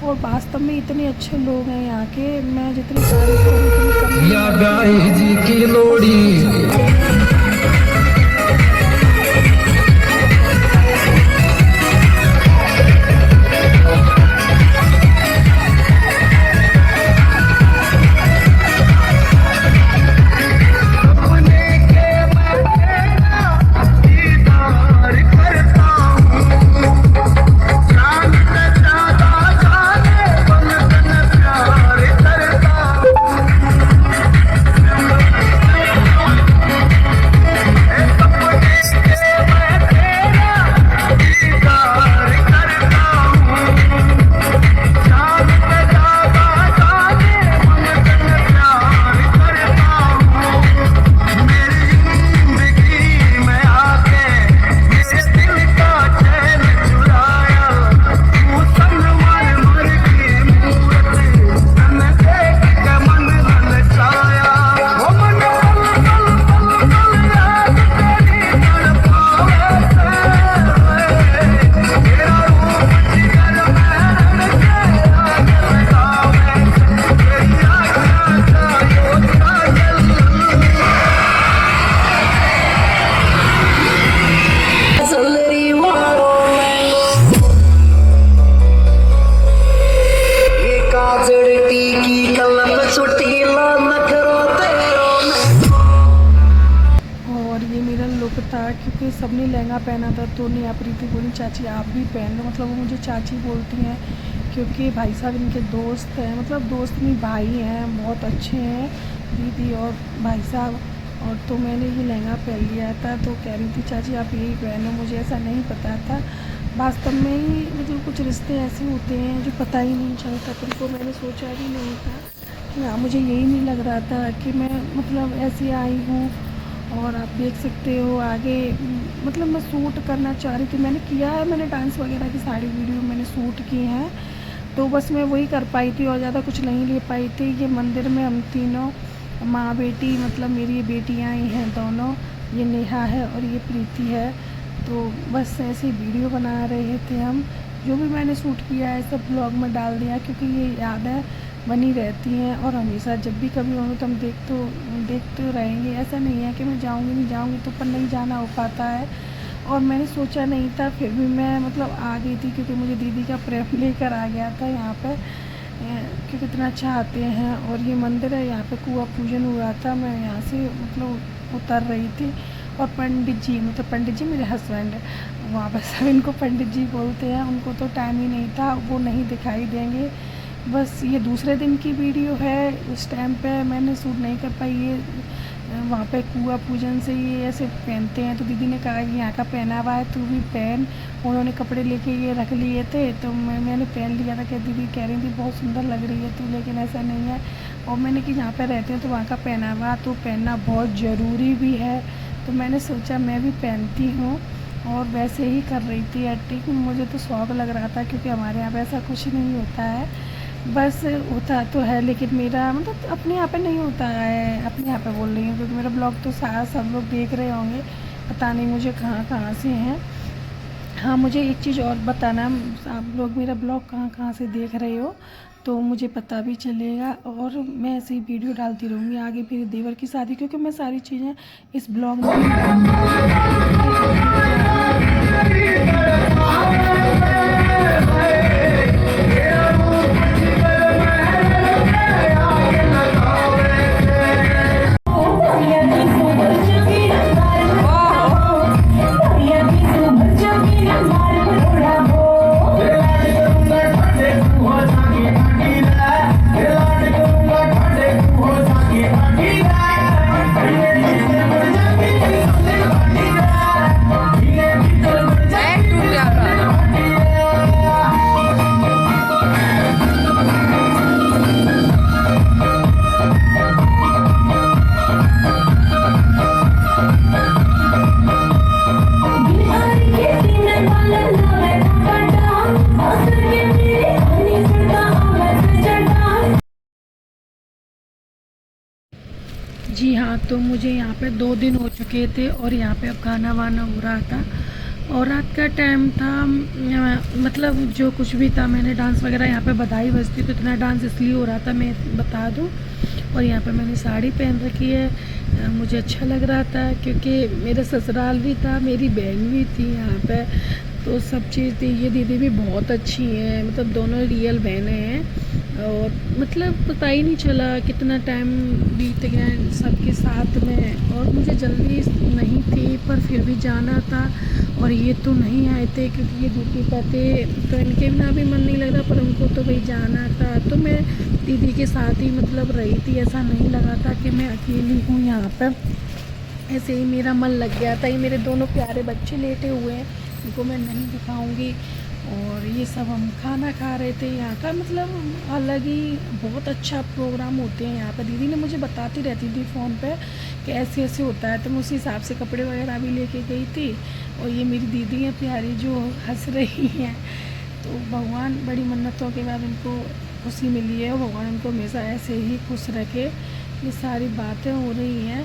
और वास्तव में इतने अच्छे लोग हैं यहाँ के, मैं जितनी तारीफ करूँ उतनी कम है। या गाय जी की लोड़ी था क्योंकि सबने लहंगा पहना था तो नहीं आप प्रीति बोली चाची आप भी पहन लो, मतलब वो मुझे चाची बोलती हैं क्योंकि भाई साहब इनके दोस्त हैं, मतलब दोस्त नहीं भाई हैं, बहुत अच्छे हैं दीदी और भाई साहब। और तो मैंने ये लहंगा पहन लिया था तो कह रही थी चाची आप यही पहनो, मुझे ऐसा नहीं पता था। वास्तव में ही मतलब कुछ रिश्ते ऐसे होते हैं जो पता ही नहीं चलता, तुमको मैंने सोचा भी नहीं था कि हाँ, मुझे यही नहीं लग रहा था कि मैं मतलब ऐसी आई हूँ। और आप देख सकते हो आगे मतलब मैं सूट करना चाह रही थी, मैंने किया है, मैंने डांस वगैरह की सारी वीडियो मैंने शूट की हैं, तो बस मैं वही कर पाई थी और ज़्यादा कुछ नहीं ले पाई थी। ये मंदिर में हम तीनों माँ बेटी मतलब मेरी ये बेटियाँ ही हैं दोनों, ये नेहा है और ये प्रीति है, तो बस ऐसे ही वीडियो बना रहे थे हम। जो भी मैंने शूट किया है सब ब्लॉग में डाल दिया क्योंकि ये यादें बनी रहती हैं और हमेशा जब भी कभी होंगे तो हम देखते रहेंगे। ऐसा नहीं है कि मैं नहीं जाऊँगी तो पर नहीं जाना हो पाता है। और मैंने सोचा नहीं था फिर भी मैं मतलब आ गई थी क्योंकि मुझे दीदी का प्रेम लेकर आ गया था यहाँ पे, क्योंकि इतना चाहते हैं। और ये मंदिर है, यहाँ पे कुआं पूजन हुआ था, मैं यहाँ से मतलब उतर रही थी और पंडित जी मतलब पंडित जी मेरे हस्बैंड वहाँ पर सब इनको पंडित जी बोलते हैं, उनको तो टाइम ही नहीं था, वो नहीं दिखाई देंगे। बस ये दूसरे दिन की वीडियो है, उस टाइम पे मैंने शूट नहीं कर पाई। ये वहाँ पे कुआं पूजन से ये ऐसे पहनते हैं तो दीदी ने कहा कि यहाँ का पहना हुआ है तू भी पहन, उन्होंने कपड़े लेके ये रख लिए थे तो मैंने पहन लिया था। क्या दीदी कह रही थी बहुत सुंदर लग रही है तू, लेकिन ऐसा नहीं है। और मैंने कि यहाँ पे रहते हैं तो वहाँ का पहनावा तो पहनना बहुत ज़रूरी भी है, तो मैंने सोचा मैं भी पहनती हूँ और वैसे ही कर रही थी एक्टिंग। मुझे तो शौक़ लग रहा था क्योंकि हमारे यहाँ पे ऐसा कुछ नहीं होता है, बस होता तो है लेकिन मेरा मतलब अपने यहाँ पे नहीं होता है, अपने यहाँ पे बोल रही हूँ क्योंकि मेरा ब्लॉग तो सारा सब लोग देख रहे होंगे, पता नहीं मुझे कहाँ कहाँ से हैं। हाँ, मुझे एक चीज़ और बताना, आप लोग मेरा ब्लॉग कहाँ कहाँ से देख रहे हो तो मुझे पता भी चलेगा और मैं ऐसे ही वीडियो डालती रहूँगी आगे मेरे देवर की शादी, क्योंकि मैं सारी चीज़ें इस ब्लॉग में जी हाँ, तो मुझे यहाँ पे 2 दिन हो चुके थे और यहाँ पे अब खाना वाना हो रहा था और रात का टाइम था, मतलब जो कुछ भी था, मैंने डांस वगैरह यहाँ पे बधाई बजती तो इतना डांस इसलिए हो रहा था मैं बता दूँ। और यहाँ पे मैंने साड़ी पहन रखी है, मुझे अच्छा लग रहा था क्योंकि मेरा ससुराल भी था, मेरी बहन भी थी यहाँ पे, तो सब चीज़ थी। ये दीदी भी बहुत अच्छी है, मतलब दोनों रियल बहनें हैं। और मतलब पता ही नहीं चला कितना टाइम बीत गया सबके साथ में, और मुझे जल्दी नहीं थी पर फिर भी जाना था। और ये तो नहीं आए थे क्योंकि ये ड्यूटी पर थे, तो इनके बिना भी मन नहीं लग रहा, पर उनको तो भाई जाना था। तो मैं दीदी के साथ ही मतलब रही थी, ऐसा नहीं लगा था कि मैं अकेली हूँ यहाँ पर। ऐसे ही मेरा मन लग गया था। ये मेरे दोनों प्यारे बच्चे लेटे हुए हैं, इनको मैं नहीं दिखाऊंगी। और ये सब हम खाना खा रहे थे यहाँ का, मतलब अलग ही बहुत अच्छा प्रोग्राम होते हैं यहाँ पर। दीदी ने मुझे बताती रहती थी फ़ोन पे कि ऐसे ऐसे होता है, तो मैं उसी हिसाब से कपड़े वगैरह भी लेके गई थी। और ये मेरी दीदी है प्यारी जो हंस रही हैं। तो भगवान बड़ी मन्नतों के बाद इनको खुशी मिली है, और भगवान इनको हमेशा ऐसे ही खुश रखे। ये सारी बातें हो रही हैं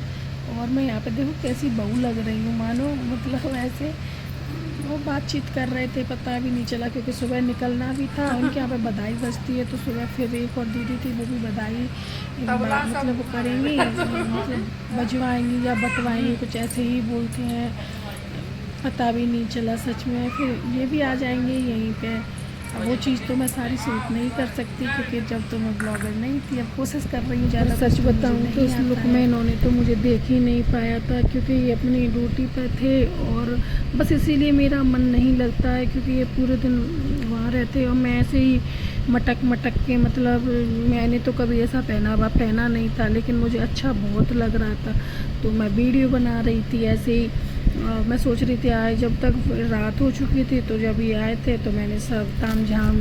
और मैं यहाँ पे देखो कैसी बहू लग रही हूँ, मानो मतलब ऐसे वो बातचीत कर रहे थे, पता भी नहीं चला क्योंकि सुबह निकलना भी था। उनके यहाँ पे बधाई बजती है, तो सुबह फिर एक और दीदी थी वो भी बधाई मतलब वो करेंगी, मतलब बजवाएंगी या बटवाएंगी, कुछ ऐसे ही बोलते हैं, पता भी नहीं चला सच में। फिर ये भी आ जाएंगे यहीं पे। अब वो चीज़ तो मैं सारी शूट नहीं कर सकती क्योंकि जब तो मैं ब्लॉगर नहीं थी, अब कोशिश कर रही हूँ ज़्यादा। सच बताऊँ तो उस लुक में इन्होंने तो मुझे देख ही नहीं पाया था क्योंकि ये अपनी ड्यूटी पर थे, और बस इसीलिए मेरा मन नहीं लगता है क्योंकि ये पूरे दिन वहाँ रहते हैं और मैं ऐसे ही मटक मटक के, मतलब मैंने तो कभी ऐसा पहना नहीं था, लेकिन मुझे अच्छा बहुत लग रहा था तो मैं वीडियो बना रही थी ऐसे ही। मैं सोच रही थी आए, जब तक रात हो चुकी थी तो जब ये आए थे तो मैंने सब ताम झाम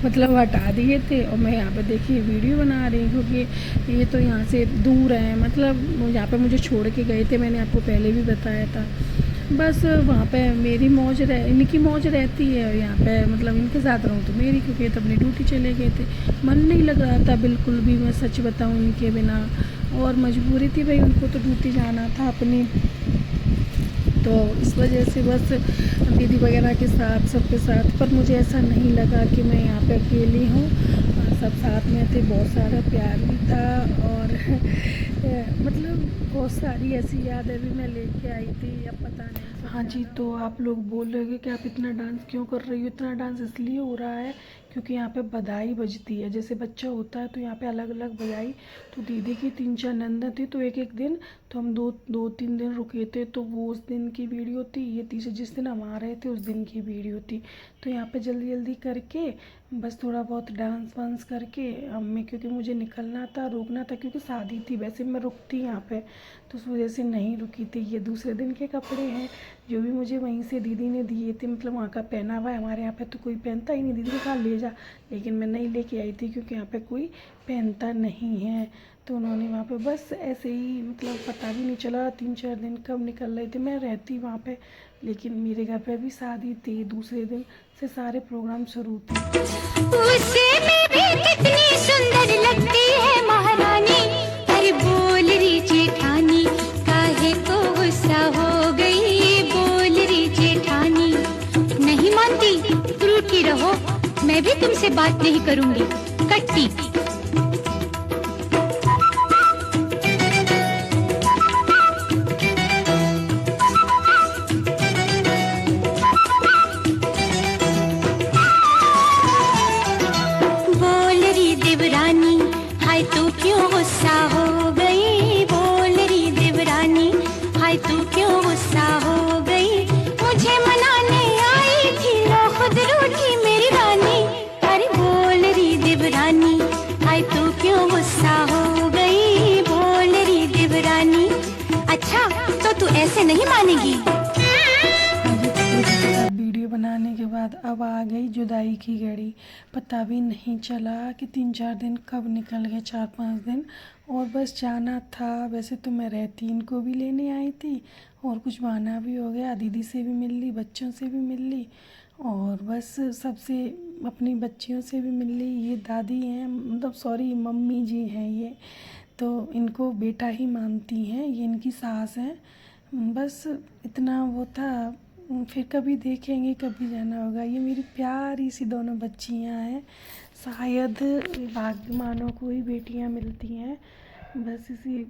मतलब हटा दिए थे, और मैं यहाँ पे देखिए वीडियो बना रही हूँ क्योंकि ये तो यहाँ से दूर है, मतलब यहाँ पे मुझे छोड़ के गए थे, मैंने आपको पहले भी बताया था। बस वहाँ पे मेरी मौज इनकी मौज रहती है, और यहाँ पे मतलब इनके साथ रहूँ तो मेरी, क्योंकि तो अपनी ड्यूटी चले गए थे। मन नहीं लग रहा था बिल्कुल भी, मैं सच बताऊँ, इनके बिना। और मजबूरी थी भाई, उनको तो ड्यूटी जाना था अपनी, तो इस वजह से बस दीदी वगैरह के साथ सबके साथ। पर मुझे ऐसा नहीं लगा कि मैं यहाँ पे अकेली हूँ, सब साथ में थे, बहुत सारा प्यार भी था। और मतलब बहुत सारी ऐसी यादें भी मैं लेके आई थी, अब पता नहीं। हाँ जी, तो आप लोग बोल रहे हो कि आप इतना डांस क्यों कर रही हो? इतना डांस इसलिए हो रहा है क्योंकि यहाँ पे बधाई बजती है, जैसे बच्चा होता है तो यहाँ पे अलग अलग बजाई। तो दीदी की 3-4 नंदा थी, तो एक एक दिन, तो हम 2-3 दिन रुके थे, तो वो उस दिन की वीडियो थी, ये तीसरे जिस दिन हम आ रहे थे उस दिन की वीडियो थी। तो यहाँ पे जल्दी जल्दी करके बस थोड़ा बहुत डांस वांस करके हमें, क्योंकि मुझे निकलना था, रुकना था क्योंकि शादी थी, वैसे मैं रुकती यहाँ पे, तो उस वजह से नहीं रुकी थी। ये दूसरे दिन के कपड़े हैं जो भी मुझे वहीं से दीदी ने दिए थे, मतलब वहाँ का पहना हुआ है, हमारे यहाँ पे तो कोई पहनता ही नहीं। दीदी ने कहा ले जा, लेकिन मैं नहीं लेके आई थी क्योंकि यहाँ पे कोई पहनता नहीं है। तो उन्होंने वहाँ पे बस ऐसे ही, मतलब पता भी नहीं चला 3-4 दिन कब निकल रहे थे। मैं रहती वहाँ पे, लेकिन मेरे घर पे भी शादी थी, दूसरे दिन से सारे प्रोग्राम शुरू थे। उससे में भी कितनी सुंदर लगती है महारानी, अरे बोल रही जेठानी, काहे को गुस्सा हो गई, बोल रही जेठानी। नहीं मानती, रूठी रहो, मैं भी तुमसे बात नहीं करूंगी, कट्टी। तू क्यों गुस्सा हो गई, बोल रही देवरानी, हाय तू क्यों गुस्सा हो गई, मुझे मनाने आई थी लो खुद रूठी मेरी रानी, अरे बोल रही देवरानी, हाय तू क्यों गुस्सा हो गई, बोल रही देवरानी। अच्छा तो तू ऐसे नहीं मानेगी। वीडियो बनाने के बाद अब आ गई जुदाई की घड़ी, पता भी नहीं चला कि 3-4 दिन कब निकल गए, 4-5 दिन, और बस जाना था। वैसे तो मैं रहती इनको भी लेने आई थी, और कुछ बहाना भी हो गया, दीदी से भी मिल ली, बच्चों से भी मिल ली, और बस सबसे, अपनी बच्चियों से भी मिल ली। ये दादी हैं, मतलब सॉरी मम्मी जी हैं ये, तो इनको बेटा ही मानती हैं, ये इनकी सास हैं। बस इतना वो था, फिर कभी देखेंगे, कभी जाना होगा। ये मेरी प्यारी सी दोनों बच्चियां हैं, शायद भाग्यमानों को ही बेटियां मिलती हैं, बस इसी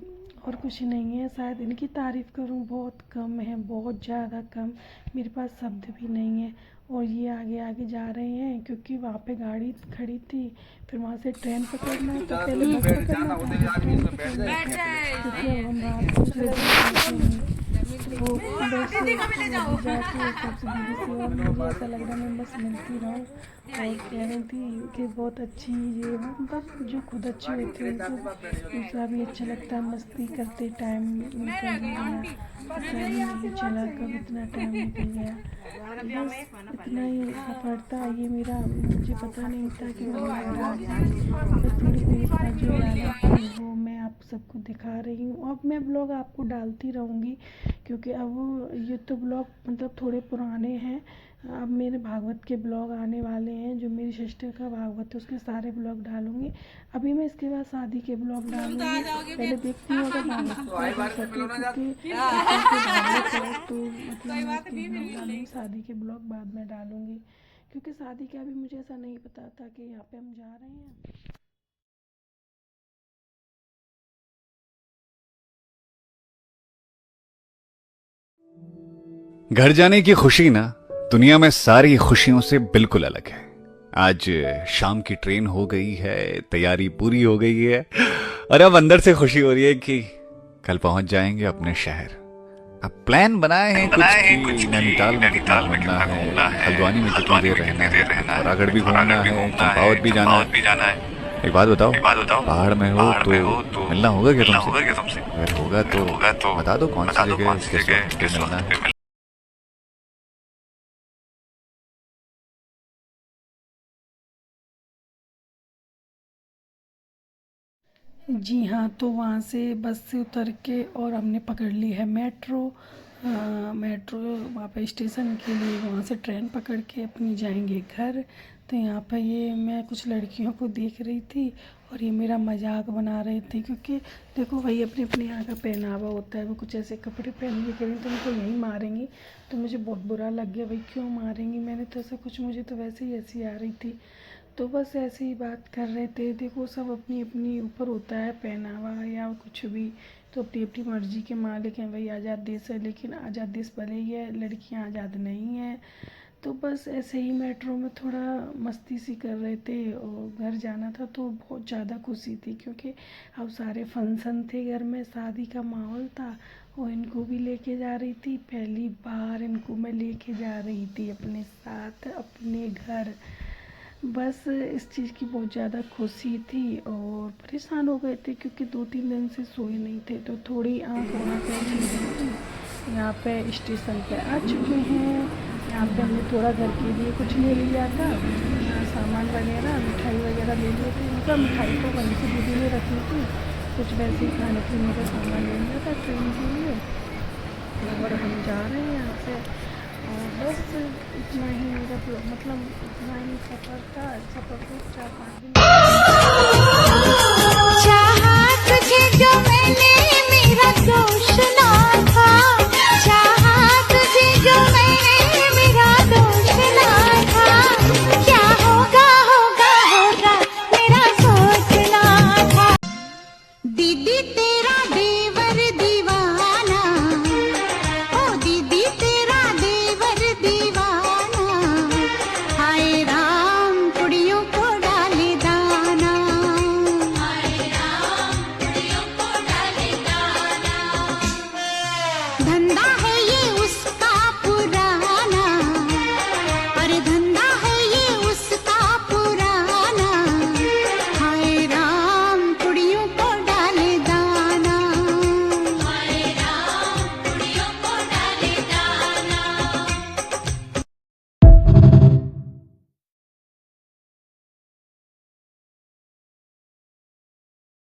और कुछ नहीं है। शायद इनकी तारीफ़ करूं बहुत कम है, बहुत ज़्यादा कम, मेरे पास शब्द भी नहीं है। और ये आगे आगे जा रहे हैं क्योंकि वहाँ पे गाड़ी खड़ी थी, फिर वहाँ से ट्रेन पकड़ना है, तो पहले बस पकड़ना था, ट्रेन पकड़ना था, क्योंकि अब हम रात को पहुँचेंगे। वो बस जाके सबसे दीदी से, और मुझे ऐसा लग रहा है मैं बस मिलती रहूँ। और कह रही थी कि बहुत अच्छी ये मतलब जो खुद अच्छी होती है तो दूसरा भी अच्छा लगता है। मस्ती करते टाइम निकल गया, पता ही नहीं चला कब इतना टाइम निकल गया। बस इतना ही सफ़र था ये मेरा, मुझे पता नहीं था कि मैं बस थोड़ी देर का जो डाला थी वो मैं आप सबको दिखा रही हूँ। अब मैं ब्लॉग आपको डालती रहूँगी क्योंकि अब ये तो ब्लॉग मतलब थोड़े पुराने हैं। अब मेरे भागवत के ब्लॉग आने वाले हैं, जो मेरी सिस्टर का भागवत है उसके सारे ब्लॉग डालूंगी। अभी मैं इसके बाद शादी के ब्लॉग डालूंगी, पहले देखती हूँ अगर भागवत कर सके क्योंकि भागवत है तो मतलब मैं इसके ब्लॉग डालूंगी, शादी के ब्लॉग बाद में डालूंगी क्योंकि शादी का भी मुझे ऐसा नहीं पता था कि यहाँ पे हम जा रहे हैं। घर जाने की खुशी ना दुनिया में सारी खुशियों से बिल्कुल अलग है। आज शाम की ट्रेन हो गई है, तैयारी पूरी हो गई है और अब अंदर से खुशी हो रही है कि कल पहुंच जाएंगे अपने शहर। अब प्लान बनाए हैं कुछ नैनीताल में कितना घूमना है, हल्द्वानी में कितनी देर रहना है, रागढ़ भी घूमना है, चंपावत भी जाना है। एक बात बताओ, पहाड़ में हो तो मिलना होगा क्या तुमसे? अगर होगा तो बता दो कौन सी जगह किस मिलना है। जी हाँ, तो वहाँ से बस से उतर के और हमने पकड़ ली है मेट्रो। मेट्रो वहाँ पे स्टेशन के लिए, वहाँ से ट्रेन पकड़ के अपनी जाएंगे घर। तो यहाँ पे ये मैं कुछ लड़कियों को देख रही थी और ये मेरा मजाक बना रहे थे क्योंकि देखो भाई अपने अपने यहाँ का पहनावा होता है, वो कुछ ऐसे कपड़े पहन के करें तो उनको यहीं मारेंगी। तो मुझे बहुत बुरा लग गया, भाई क्यों मारेंगी, मैंने तो ऐसा कुछ, मुझे तो वैसे ही ऐसी आ रही थी। तो बस ऐसे ही बात कर रहे थे। देखो सब अपनी अपनी ऊपर होता है पहनावा या कुछ भी, तो अपनी अपनी मर्जी के मालिक हैं भाई। आज़ाद देश है लेकिन आज़ाद देश भले ही है, लड़कियां आज़ाद नहीं हैं। तो बस ऐसे ही मेट्रो में थोड़ा मस्ती सी कर रहे थे और घर जाना था तो बहुत ज़्यादा खुशी थी क्योंकि अब सारे फंक्शन थे घर में, शादी का माहौल था और इनको भी लेके जा रही थी। पहली बार इनको मैं लेके जा रही थी अपने साथ अपने घर। बस इस चीज़ की बहुत ज़्यादा खुशी थी और परेशान हो गए थे क्योंकि 2-3 दिन से सोए नहीं थे, तो थोड़ी आँख वहाँ पे थी। यहाँ पे स्टेशन पे आ चुके हैं। यहाँ पे हमने थोड़ा घर के लिए कुछ ले लिया था, सामान वगैरह, मिठाई वगैरह ले लिए थे। मतलब मिठाई तो वहीं से दीदी ने रखी थी, कुछ वैसे ही खाने पीने का सामान ले लिया था ट्रेन के लिए। और हम जा रहे हैं यहाँ से। और बस इतना ही मेरा मतलब इतना ही सफ़र था। सफ़र को 4-5 दिन